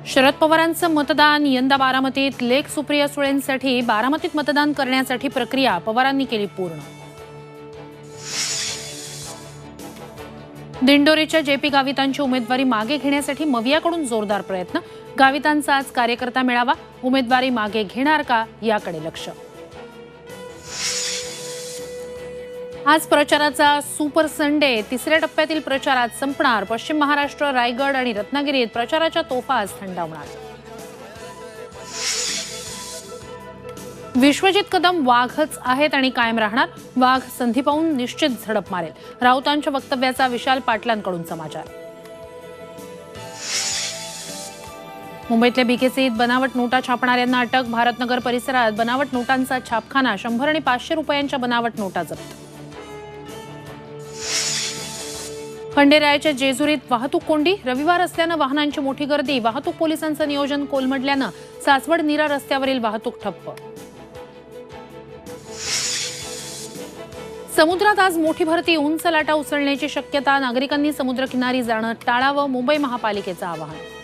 शरद पवारांचं मतदान यंदा बारामतीत लेक सुप्रिया सुळेंसाठी बारामतीत मतदान करण्यासाठी प्रक्रिया पवारांनी केली पूर्ण। दिंडोरीच्या जेपी गावितांची उमेदवारी मागे घेण्यासाठी मवियाकडून जोरदार प्रयत्न। गावितांचा आज कार्यकर्ता मेळावा, उमेदवारी मागे घेणार का याकडे लक्ष। आज प्रचाराचा सुपर संडे, तिसऱ्या टप्प्यातील प्रचार आज संपणार। पश्चिम महाराष्ट्र, रायगड आणि रत्नागिरीत प्रचाराच्या तोफा आज थंडावणार। विश्वजित कदम वाघच आहेत आणि कायम राहणार। वाघ संधी पाहून निश्चित झडप मारेल। राऊतांच्या वक्तव्याचा विशाल पाटलांकडून समाचार। मुंबईतल्या बीकेसीत बनावट नोटा छापणाऱ्यांना अटक। भारतनगर परिसरात बनावट नोटांचा छापखाना, 100 आणि 500 रुपयांच्या बनावट नोटा जप्त। खंडेरायाच्या जेजुरीत वाहतूक कोंडी, रविवार असल्यानं वाहनांची मोठी गर्दी। वाहतूक पोलिसांचं नियोजन कोलमडल्यानं सासवड नीरा रस्त्यावरील वाहतूक ठप्प। समुद्रात आज मोठी भरती, उंच लाटा उसळण्याची शक्यता। नागरिकांनी समुद्रकिनारी जाणं टाळावं, मुंबई महापालिकेचं आवाहन।